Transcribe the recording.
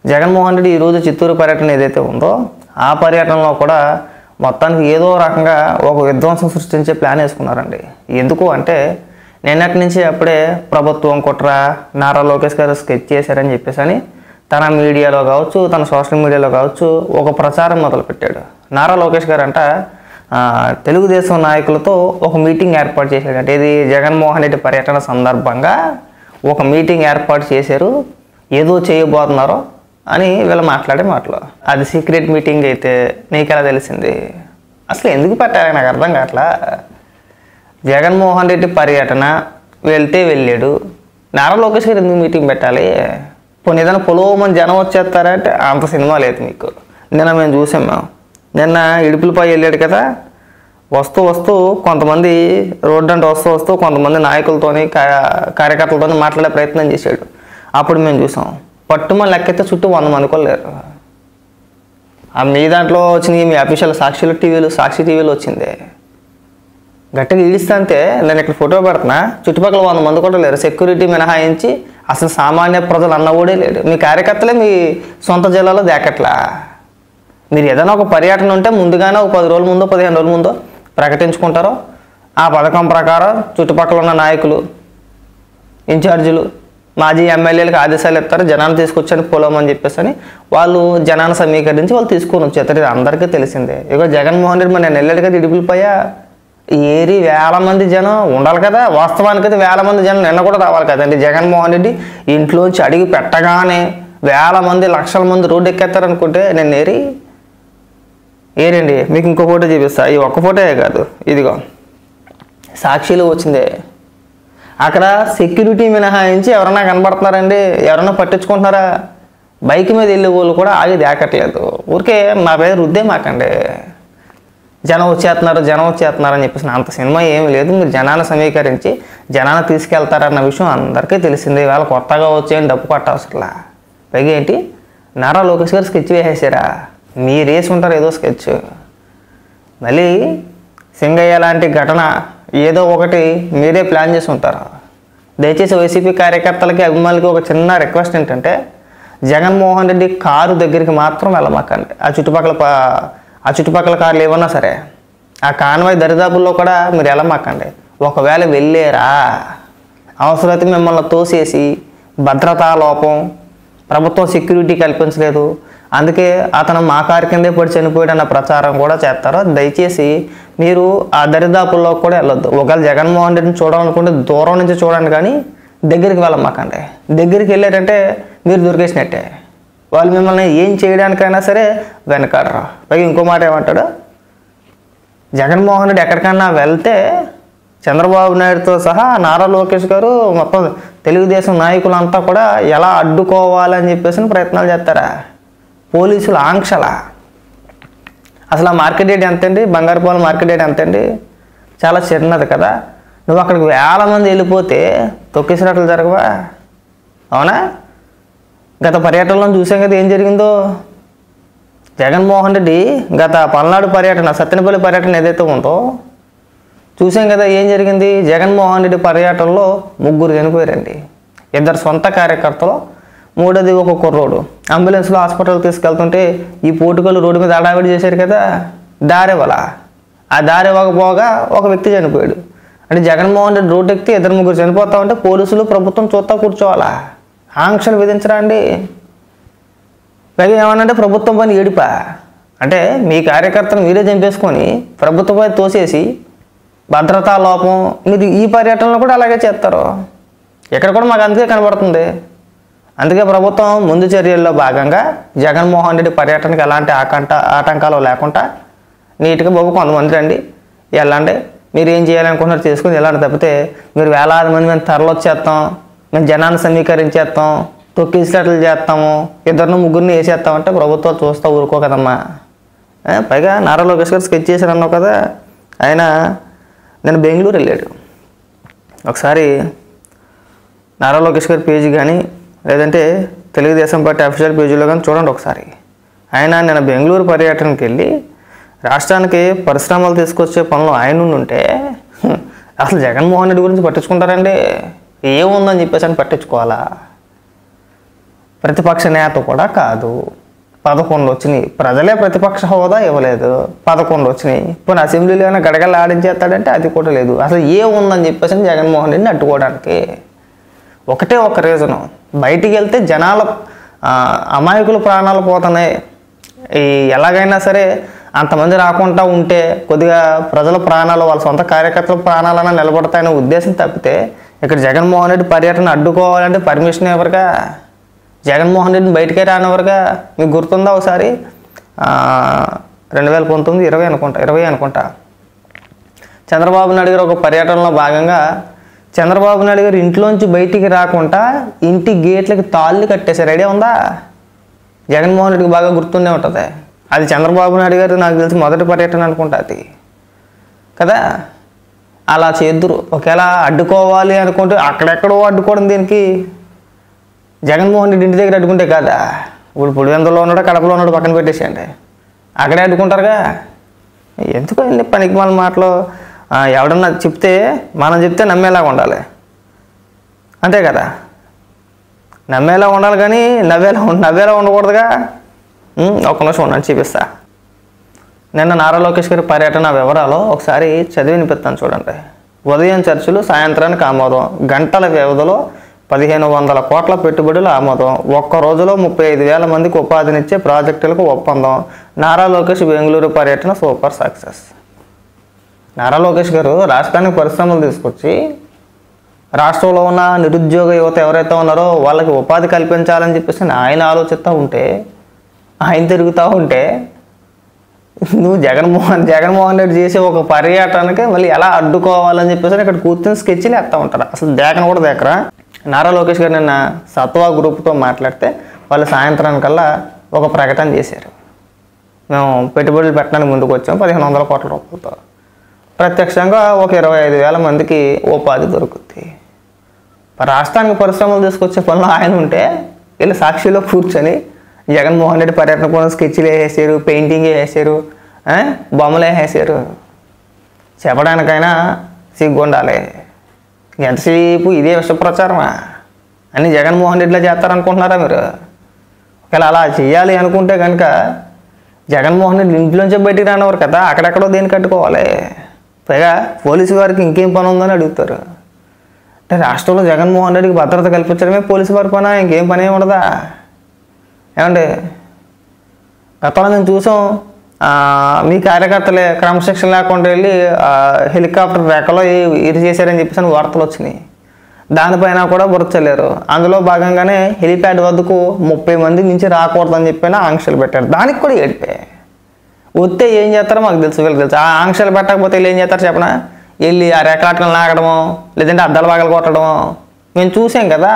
జగన్మోహన్ రెడ్డి ఈరోజు చిత్తూరు పర్యటన ఏదైతే ఉందో ఆ పర్యటనలో కూడా మొత్తానికి ఏదో రకంగా ఒక విధ్వంసం సృష్టించే ప్లాన్ వేసుకున్నారండి. ఎందుకు అంటే నిన్నటి నుంచి అప్పుడే ప్రభుత్వం కుట్ర నారా లోకేష్ గారు స్కెచ్ చేశారని చెప్పేసి తన మీడియాలో కావచ్చు, తన సోషల్ మీడియాలో కావచ్చు ఒక ప్రచారం మొదలుపెట్టాడు. నారా లోకేష్ గారు అంట తెలుగుదేశం నాయకులతో ఒక మీటింగ్ ఏర్పాటు చేశాడు. అంటే ఇది జగన్మోహన్ రెడ్డి పర్యటన సందర్భంగా ఒక మీటింగ్ ఏర్పాటు చేశారు, ఏదో చేయబోతున్నారో అని వీళ్ళు మాట్లాడే మాటలు. అది సీక్రెట్ మీటింగ్ అయితే నీకెలా తెలిసింది? అసలు ఎందుకు పెట్టాలి నాకు అర్థం కావట్లా. జగన్మోహన్ రెడ్డి పర్యటన వెళ్తే వెళ్ళాడు, నారా లోకేష్ గారు ఎందుకు మీటింగ్ పెట్టాలి? పోనీ ఏదైనా పొలవమని జనం వచ్చేస్తారంటే అంత సినిమా లేదు మీకు. నిన్న మేము చూసాం, నిన్న ఇడుపులపై వెళ్ళాడు కదా, వస్తూ కొంతమంది రోడ్డు అంటే వస్తూ కొంతమంది నాయకులతోని కార్యకర్తలతో మాట్లాడే ప్రయత్నం చేశాడు. అప్పుడు మేము చూసాం, పట్టుమని లెక్కైతే చుట్టూ 100 మంది కూడా లేరు. మీ దాంట్లో వచ్చినాయి, మీ అఫీషియల్ సాక్షి టీవీలో వచ్చింది. గట్టిగా ఈడిస్తే నేను ఇక్కడ ఫోటో పెడుతున్నా, చుట్టుపక్కల 100 మంది కూడా లేరు. సెక్యూరిటీ మినహాయించి అసలు సామాన్య ప్రజలు అన్నవాడే లేడు. మీ కార్యకర్తలే మీ సొంత జిల్లాలో దేకట్లా. మీరు ఏదైనా ఒక పర్యటన ఉంటే ముందుగానే ఒక 10 రోజుల ముందో 15 రోజుల ముందో ప్రకటించుకుంటారో ఆ పథకం ప్రకారం చుట్టుపక్కల ఉన్న నాయకులు, ఇన్ఛార్జీలు, మాజీ ఎమ్మెల్యేలకు ఆదేశాలు ఇస్తారు, జనాన్ని తీసుకొచ్చని పోలమని చెప్పేసి వాళ్ళు జనాన్ని సమీకరించి వాళ్ళు తీసుకొని వచ్చేస్తారు. ఇది అందరికీ తెలిసిందే. ఇక జగన్మోహన్ రెడ్డి మరి నేను వెళ్ళాడు కదా ఇడుపులపైయా, ఏరి వేల మంది జనం ఉండాలి కదా. వాస్తవానికి అయితే వేల మంది జనం నిన్న కూడా రావాలి కదండి. జగన్మోహన్ రెడ్డి ఇంట్లోంచి అడిగి పెట్టగానే వేల మంది లక్షల మంది రోడ్డు ఎక్కేస్తారనుకుంటే నేను ఏరండి. మీకు ఇంకో ఫోటో చూపిస్తా. ఈ ఒక్క ఫోటోయే కాదు, ఇదిగో సాక్షిలో వచ్చిందే. అక్కడ సెక్యూరిటీ మినహాయించి ఎవరన్నా కనబడుతున్నారండి? ఎవరన్నా పట్టించుకుంటున్నారా? బైక్ మీద వెళ్ళే వాళ్ళు కూడా ఆగి దేకట్లేదు. ఊరికే మా పేరు రుద్దే మాకండి. జనం వచ్చేస్తున్నారు అని చెప్పేసి అంత సినిమా ఏమీ లేదు. మీరు జనాన్ని సమీకరించి జనాన్ని తీసుకెళ్తారన్న విషయం అందరికీ తెలిసిందే. ఇవాళ కొత్తగా వచ్చేయండి డబ్బు కొట్టవసరలా. పైగా ఏంటి, నారా లోకేష్ గారు స్కెచ్ వేసేసారా? మీరు వేసి ఉంటారు ఏదో స్కెచ్. మళ్ళీ సింగయ్య లాంటి ఘటన ఏదో ఒకటి మీరే ప్లాన్ చేసి ఉంటారు. దయచేసి వైసీపీ కార్యకర్తలకి అభిమానులకి ఒక చిన్న రిక్వెస్ట్ ఏంటంటే, జగన్మోహన్ రెడ్డి కారు దగ్గరికి మాత్రం వెళ్ళమాకండి. ఆ చుట్టుపక్కల కార్లు ఏమన్నా సరే ఆ కాన్వాయ్ దరిదాపుల్లో కూడా మీరు వెళ్ళమాకండి. ఒకవేళ వెళ్ళారా అవసరమైతే మిమ్మల్ని తోసేసి భద్రతా లోపం, ప్రభుత్వం సెక్యూరిటీ కల్పించలేదు, అందుకే అతను మా కారు కిందే పడి చనిపోయాడు అన్న ప్రచారం కూడా చేస్తారు. దయచేసి మీరు ఆ దరిదాపుల్లో కూడా వెళ్ళొద్దు. ఒకవేళ జగన్మోహన్ రెడ్డిని చూడాలనుకుంటే దూరం నుంచి చూడండి, కానీ దగ్గరికి వెళ్ళమాకండి. దగ్గరికి వెళ్ళారంటే మీరు దొరికేసినట్టే. వాళ్ళు మిమ్మల్ని ఏం చేయడానికైనా సరే వెనకాడరు. పైగా ఇంకో మాట ఏమంటాడు, జగన్మోహన్ రెడ్డి ఎక్కడికన్నా వెళ్తే చంద్రబాబు నాయుడుతో సహా నారా లోకేష్ గారు మొత్తం తెలుగుదేశం నాయకులంతా కూడా ఎలా అడ్డుకోవాలని చెప్పేసి ప్రయత్నాలు చేస్తారా? పోలీసులు ఆంక్షల. అసలు ఆ మార్కెట్ రేట్ ఎంతండి? బంగారుపాలెం మార్కెట్ రేట్ ఎంతండి? చాలా చిన్నది కదా. నువ్వు అక్కడికి వేల మంది వెళ్ళిపోతే తొక్కేసినట్లు జరగవా? అవునా? గత పర్యటనలో చూసాం కదా ఏం జరిగిందో. జగన్మోహన్ రెడ్డి గత పల్నాడు పర్యటన, సత్తెనపల్లి పర్యటన ఏదైతే ఉందో చూసాం కదా ఏం జరిగింది. జగన్మోహన్ రెడ్డి పర్యటనలో 3 చనిపోయారండి. 2 సొంత కార్యకర్తలు, 3వది ఒక కుర్రోడు. అంబులెన్స్లో హాస్పిటల్ తీసుకెళ్తుంటే ఈ పోటుకలు రోడ్డు మీద అడావిడి చేశారు కదా, దారివ్వాల. ఆ దారివ్వకపోగా ఒక వ్యక్తి చనిపోయాడు. అంటే జగన్మోహన్ రెడ్డి రోడ్డు ఎక్కితే 2-3 చనిపోతా ఉంటే పోలీసులు ప్రభుత్వం చూస్తా కూర్చోవాలా? ఆంక్షలు విధించరా అండి? పైగా ఏమనంటే ప్రభుత్వం పని ఏడిపా. అంటే మీ కార్యకర్తను మీరే చంపేసుకొని ప్రభుత్వంపై తోసేసి భద్రతా లోపం, మీరు ఈ పర్యటనలో కూడా అలాగే చేస్తారు. ఇక్కడ కూడా మాకు అందుకే కనబడుతుంది. అందుకే ప్రభుత్వం ముందు చర్యల్లో భాగంగా జగన్మోహన్ రెడ్డి పర్యటనకి ఎలాంటి ఆటంకాలు లేకుండా నీట్గా బాబు కొంతమంది రండి, వెళ్ళండి, మీరు ఏం చేయాలనుకుంటున్నారు చేసుకుని వెళ్ళండి. తప్పితే మీరు వేలాది మంది మేము తరలొచ్చేస్తాం, మేము జనాన్ని సమీకరించేస్తాం, తొక్కిసినట్లు చేస్తాము, 2-3 వేసేస్తామంటే ప్రభుత్వం చూస్తూ ఊరుకో కదమ్మా. పైగా నారా లోకేష్ గారు స్కెచ్ చేశారు అన్నావు కదా, ఆయన నేను బెంగళూరు వెళ్ళాడు. ఒకసారి నారా లోకేష్ గారి పేజీ కానీ లేదంటే తెలుగుదేశం పార్టీ అఫీషియల్ పేజీలో కానీ చూడండి ఒకసారి. ఆయన నేను బెంగళూరు పర్యటనకి వెళ్ళి రాష్ట్రానికి పరిశ్రమలు తీసుకొచ్చే పనులు ఆయన ఉంటే అసలు జగన్మోహన్ రెడ్డి గురించి పట్టించుకుంటారండి? ఏముందని చెప్పేసి అని పట్టించుకోవాలా? ప్రతిపక్ష నేత కూడా కాదు. 11 వచ్చినాయి. ప్రజలే ప్రతిపక్ష హోదా ఇవ్వలేదు, 11 వచ్చినాయి. ఇప్పుడు అసెంబ్లీలో ఏమైనా గడగలు ఆడించేస్తాడంటే అది కూడా లేదు. అసలు ఏముందని చెప్పేసి జగన్మోహన్ రెడ్డిని అడ్డుకోవడానికి ఒకటే ఒక రీజను, బయటికి వెళ్తే జనాల అమాయకుల ప్రాణాలు పోతున్నాయి, ఈ ఎలాగైనా సరే అంతమంది రాకుండా ఉంటే కొద్దిగా ప్రజల ప్రాణాలు, వాళ్ళ సొంత కార్యకర్తల ప్రాణాలన్నా నిలబడతాయనే ఉద్దేశం తప్పితే ఇక్కడ జగన్మోహన్ రెడ్డి పర్యటన అడ్డుకోవాలంటే పర్మిషన్ ఎవరుగా, జగన్మోహన్ రెడ్డిని బయటికే రానివ్వరుగా. మీకు గుర్తుందా ఒకసారి 2019, 20 అనుకుంటా చంద్రబాబు నాయుడు గారు ఒక పర్యటనలో భాగంగా చంద్రబాబు నాయుడు గారు ఇంట్లోంచి బయటికి రాకుండా ఇంటి గేట్లకి తాళ్ళు కట్టేశారు. ఐడియా ఉందా? జగన్మోహన్ రెడ్డికి బాగా గుర్తుండే ఉంటుంది. అది చంద్రబాబు నాయుడు గారు నాకు తెలిసి మొదటి పర్యటన అనుకుంటా అది కదా. అలా చేద్దురు. ఒకవేళ అడ్డుకోవాలి అనుకుంటే అక్కడెక్కడో అడ్డుకోవడం దీనికి, జగన్మోహన్ రెడ్డి ఇంటి దగ్గర అడ్డుకుంటే కాదా, ఇప్పుడు పులివెందులో ఉన్నాడు, కడపలో ఉన్నాడు, పక్కన పెట్టేసేయండి, అక్కడే అడ్డుకుంటారుగా. ఎందుకు ఎన్ని పనికి మన మాటలు, ఎవడన్నా చెప్తే మనం చెప్తే నమ్మేలాగా ఉండాలి, అంతే కదా. నమ్మేలా ఉండాలి కానీ నవ్వేలా ఉండకూడదుగా. ఒక నిమిషం ఉండండి, చూపిస్తా. నిన్న నారా లోకేష్ గారి పర్యటన వివరాలు ఒకసారి చదివి వినిపిస్తాను చూడండి. ఉదయం చర్చలు, సాయంత్రానికి ఆమోదం, గంటల వ్యవధిలో 1500 కోట్ల పెట్టుబడులు ఆమోదం, ఒక్క రోజులో 35,000 మందికి ఉపాధినిచ్చే ప్రాజెక్టులకు ఒప్పందం, నారా లోకేష్ బెంగళూరు పర్యటన సూపర్ సక్సెస్. నారా లోకేష్ గారు రాష్ట్రానికి పరిశ్రమలు తీసుకొచ్చి రాష్ట్రంలో ఉన్న నిరుద్యోగ యువత ఎవరైతే ఉన్నారో వాళ్ళకి ఉపాధి కల్పించాలని చెప్పేసి ఆయన ఆలోచిస్తూ ఉంటే, ఆయన తిరుగుతూ ఉంటే, నువ్వు జగన్మోహన్ రెడ్డి చేసే ఒక పర్యటనకి మళ్ళీ ఎలా అడ్డుకోవాలని చెప్పేసి ఇక్కడ కూర్చొని స్కెచ్లు వేస్తూ ఉంటారు. అసలు దేకన కూడా దేకరా. నారా లోకేష్ గారు నిన్న సత్వా గ్రూప్తో మాట్లాడితే వాళ్ళు సాయంత్రానికల్లా ఒక ప్రకటన చేశారు. మేము పెట్టుబడులు పెట్టడానికి ముందుకు వచ్చాం 1500 కోట్ల రూపాయలతో, ప్రత్యక్షంగా ఒక 25,000 మందికి ఉపాధి దొరుకుతుంది. రాష్ట్రానికి పరిశ్రమలు తీసుకొచ్చే పనులు ఆయన ఉంటే వీళ్ళు సాక్షిలో కూర్చొని జగన్మోహన్ రెడ్డి పర్యటన కోసం స్కెచ్లు వేసేసారు, పెయింటింగ్ వేసేసారు, బొమ్మలు వేసేసారు. చెప్పడానికైనా సిగ్గుండాలి. ఎంతసేపు ఇదే విషప్రచారమా? అన్ని జగన్మోహన్ రెడ్డిలో చేస్తారనుకుంటున్నారా మీరు? ఒకవేళ అలా చేయాలి అనుకుంటే కనుక జగన్మోహన్ రెడ్డి ఇంట్లోంచే బయటికి రానివారు కదా, అక్కడెక్కడో దేనికి కట్టుకోవాలి. పైగా పోలీసు వారికి ఇంకేం పని ఉందని అడుగుతారు. అంటే రాష్ట్రంలో జగన్మోహన్ రెడ్డికి భద్రత కల్పించడమే పోలీసు వారి పనా, ఇంకేం పని ఏమి ఉండదా? ఏమండి, గతంలో మేము చూసాం, మీ కార్యకర్తలే క్రమశిక్షణ లేకుండా వెళ్ళి హెలికాప్టర్ రేఖలో ఇది చేశారని చెప్పేసి వార్తలు వచ్చినాయి. దానిపైన కూడా బురచలేరు. అందులో భాగంగానే హెలిప్యాడ్ వద్దకు 30 మంది నుంచి రాకూడదని చెప్పిన ఆంక్షలు పెట్టారు. దానికి కూడా ఏడిపోయాయి. వస్తే ఏం చేస్తారో మాకు తెలుసు, వీళ్ళకి తెలుసు. ఆ ఆంక్షలు పెట్టకపోతే వీళ్ళు ఏం చేస్తారు చెప్పనా? వెళ్ళి ఆ రేఖలాటలను లాగడమో లేదంటే అద్దాల బాగలు కొట్టడమో మేము చూసాం కదా.